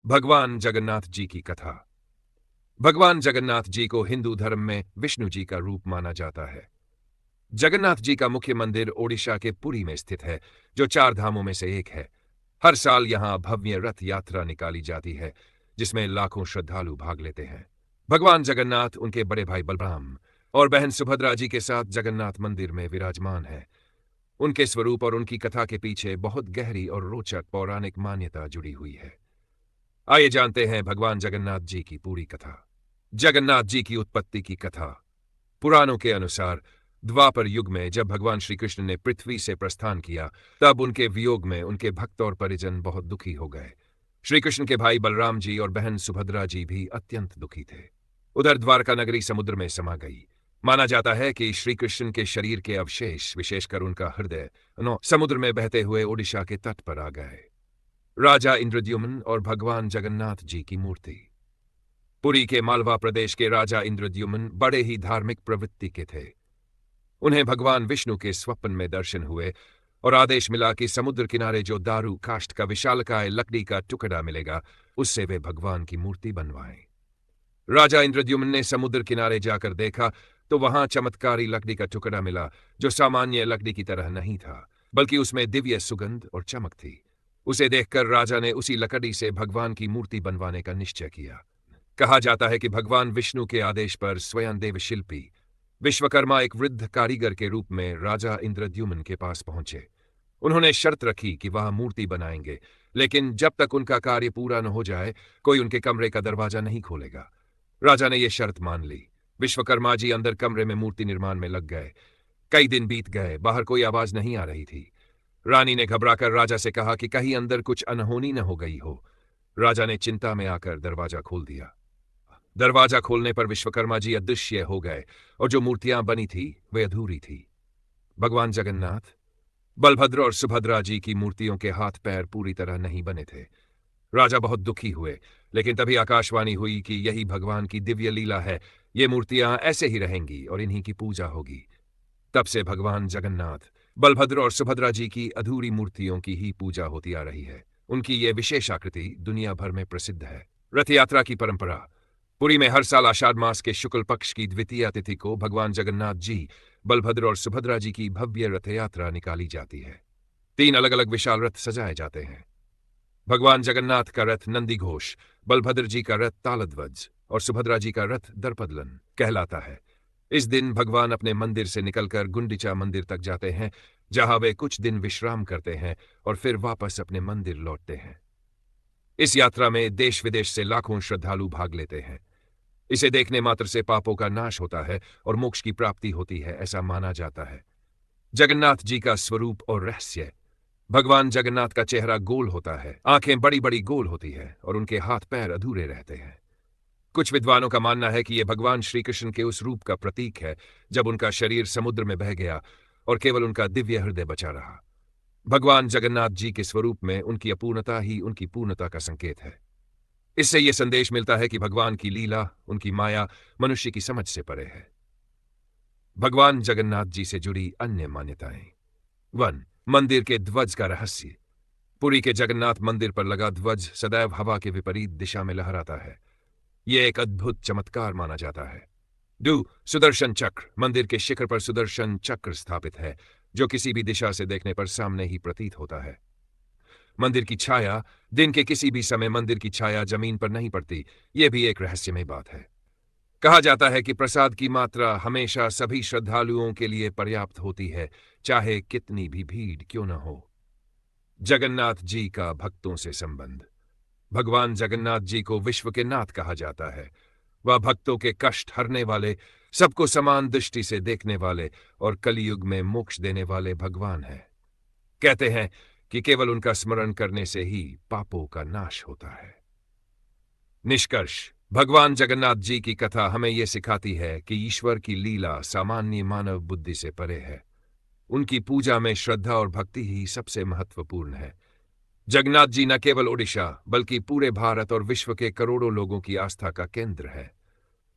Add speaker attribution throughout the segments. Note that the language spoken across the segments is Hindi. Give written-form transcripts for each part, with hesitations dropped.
Speaker 1: भगवान जगन्नाथ जी की कथा। भगवान जगन्नाथ जी को हिंदू धर्म में विष्णु जी का रूप माना जाता है। जगन्नाथ जी का मुख्य मंदिर ओडिशा के पुरी में स्थित है, जो चार धामों में से एक है। हर साल यहां भव्य रथ यात्रा निकाली जाती है, जिसमें लाखों श्रद्धालु भाग लेते हैं। भगवान जगन्नाथ उनके बड़े भाई बलराम और बहन सुभद्रा जी के साथ जगन्नाथ मंदिर में विराजमान है। उनके स्वरूप और उनकी कथा के पीछे बहुत गहरी और रोचक पौराणिक मान्यता जुड़ी हुई है। आइए जानते हैं भगवान जगन्नाथ जी की पूरी कथा। जगन्नाथ जी की उत्पत्ति की कथा। पुराणों के अनुसार द्वापर युग में जब भगवान श्री कृष्ण ने पृथ्वी से प्रस्थान किया, तब उनके वियोग में उनके भक्त और परिजन बहुत दुखी हो गए। श्री कृष्ण के भाई बलराम जी और बहन सुभद्रा जी भी अत्यंत दुखी थे। उधर द्वारका नगरी समुद्र में समा गई। माना जाता है कि श्री कृष्ण के शरीर के अवशेष, विशेषकर उनका हृदय, समुद्र में बहते हुए ओडिशा के तट पर आ गए। राजा इंद्रद्युम्न और भगवान जगन्नाथ जी की मूर्ति। पुरी के मालवा प्रदेश के राजा इंद्रद्युम्न बड़े ही धार्मिक प्रवृत्ति के थे। उन्हें भगवान विष्णु के स्वप्न में दर्शन हुए और आदेश मिला कि समुद्र किनारे जो दारू काष्ठ का विशालकाय लकड़ी का टुकड़ा मिलेगा, उससे वे भगवान की मूर्ति बनवाएं। राजा इंद्रद्युम्न ने समुद्र किनारे जाकर देखा तो वहां चमत्कारी लकड़ी का टुकड़ा मिला, जो सामान्य लकड़ी की तरह नहीं था, बल्कि उसमें दिव्य सुगंध और चमक थी। उसे देखकर राजा ने उसी लकड़ी से भगवान की मूर्ति बनवाने का निश्चय किया। कहा जाता है कि भगवान विष्णु के आदेश पर स्वयं देवशिल्पी विश्वकर्मा एक वृद्ध कारीगर के रूप में राजा इंद्रद्युम्न के पास पहुंचे। उन्होंने शर्त रखी कि वह मूर्ति बनाएंगे, लेकिन जब तक उनका कार्य पूरा न हो जाए, कोई उनके कमरे का दरवाजा नहीं खोलेगा। राजा ने यह शर्त मान ली। विश्वकर्मा जी अंदर कमरे में मूर्ति निर्माण में लग गए। कई दिन बीत गए, बाहर कोई आवाज नहीं आ रही थी। रानी ने घबराकर राजा से कहा कि कहीं अंदर कुछ अनहोनी न हो गई हो। राजा ने चिंता में आकर दरवाजा खोल दिया। दरवाजा खोलने पर विश्वकर्मा जी अदृश्य हो गए और जो मूर्तियां बनी थी वे अधूरी थी। भगवान जगन्नाथ, बलभद्र और सुभद्रा जी की मूर्तियों के हाथ पैर पूरी तरह नहीं बने थे। राजा बहुत दुखी हुए, लेकिन तभी आकाशवाणी हुई कि यही भगवान की दिव्य लीला है। ये मूर्तियां ऐसे ही रहेंगी और इन्हीं की पूजा होगी। तब से भगवान जगन्नाथ, बलभद्र और सुभद्रा जी की अधूरी मूर्तियों की ही पूजा होती आ रही है। उनकी ये विशेष आकृति दुनिया भर में प्रसिद्ध है। रथ यात्रा की परंपरा। पुरी में हर साल आषाढ़ मास के शुक्ल पक्ष की द्वितीया तिथि को भगवान जगन्नाथ जी, बलभद्र और सुभद्रा जी की भव्य रथ यात्रा निकाली जाती है। 3 अलग अलग विशाल रथ सजाए जाते हैं। भगवान जगन्नाथ का रथ नंदीघोष, बलभद्र जी का रथ तालध्वज और सुभद्रा जी का रथ दर्पदलन कहलाता है। इस दिन भगवान अपने मंदिर से निकलकर गुंडिचा मंदिर तक जाते हैं, जहां वे कुछ दिन विश्राम करते हैं और फिर वापस अपने मंदिर लौटते हैं। इस यात्रा में देश विदेश से लाखों श्रद्धालु भाग लेते हैं। इसे देखने मात्र से पापों का नाश होता है और मोक्ष की प्राप्ति होती है, ऐसा माना जाता है। जगन्नाथ जी का स्वरूप और रहस्य। भगवान जगन्नाथ का चेहरा गोल होता है, आंखें बड़ी बड़ी गोल होती है और उनके हाथ पैर अधूरे रहते हैं। कुछ विद्वानों का मानना है कि यह भगवान श्री कृष्ण के उस रूप का प्रतीक है जब उनका शरीर समुद्र में बह गया और केवल उनका दिव्य हृदय बचा रहा। भगवान जगन्नाथ जी के स्वरूप में उनकी अपूर्णता ही उनकी पूर्णता का संकेत है। इससे यह संदेश मिलता है कि भगवान की लीला, उनकी माया मनुष्य की समझ से परे है। भगवान जगन्नाथ जी से जुड़ी अन्य मान्यताएं। 1. मंदिर के ध्वज का रहस्य। पुरी के जगन्नाथ मंदिर पर लगा ध्वज सदैव हवा के विपरीत दिशा में लहराता है। यह एक अद्भुत चमत्कार माना जाता है। 2. सुदर्शन चक्र। मंदिर के शिखर पर सुदर्शन चक्र स्थापित है, जो किसी भी दिशा से देखने पर सामने ही प्रतीत होता है। मंदिर की छाया। दिन के किसी भी समय मंदिर की छाया जमीन पर नहीं पड़ती, यह भी एक रहस्यमय बात है। कहा जाता है कि प्रसाद की मात्रा हमेशा सभी श्रद्धालुओं के लिए पर्याप्त होती है, चाहे कितनी भी भीड़ क्यों न हो। जगन्नाथ जी का भक्तों से संबंध। भगवान जगन्नाथ जी को विश्व के नाथ कहा जाता है। वह भक्तों के कष्ट हरने वाले, सबको समान दृष्टि से देखने वाले और कलयुग में मोक्ष देने वाले भगवान हैं। कहते हैं कि केवल उनका स्मरण करने से ही पापों का नाश होता है। निष्कर्ष। भगवान जगन्नाथ जी की कथा हमें यह सिखाती है कि ईश्वर की लीला सामान्य मानव बुद्धि से परे है। उनकी पूजा में श्रद्धा और भक्ति ही सबसे महत्वपूर्ण है। जगन्नाथ जी न केवल ओडिशा बल्कि पूरे भारत और विश्व के करोड़ों लोगों की आस्था का केंद्र है।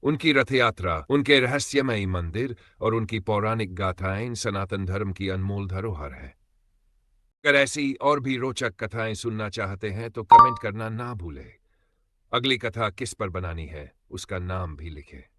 Speaker 1: उनकी रथ यात्रा, उनके रहस्यमयी मंदिर और उनकी पौराणिक गाथाएं सनातन धर्म की अनमोल धरोहर है। अगर ऐसी और भी रोचक कथाएं सुनना चाहते हैं तो कमेंट करना ना भूलें। अगली कथा किस पर बनानी है उसका नाम भी लिखें।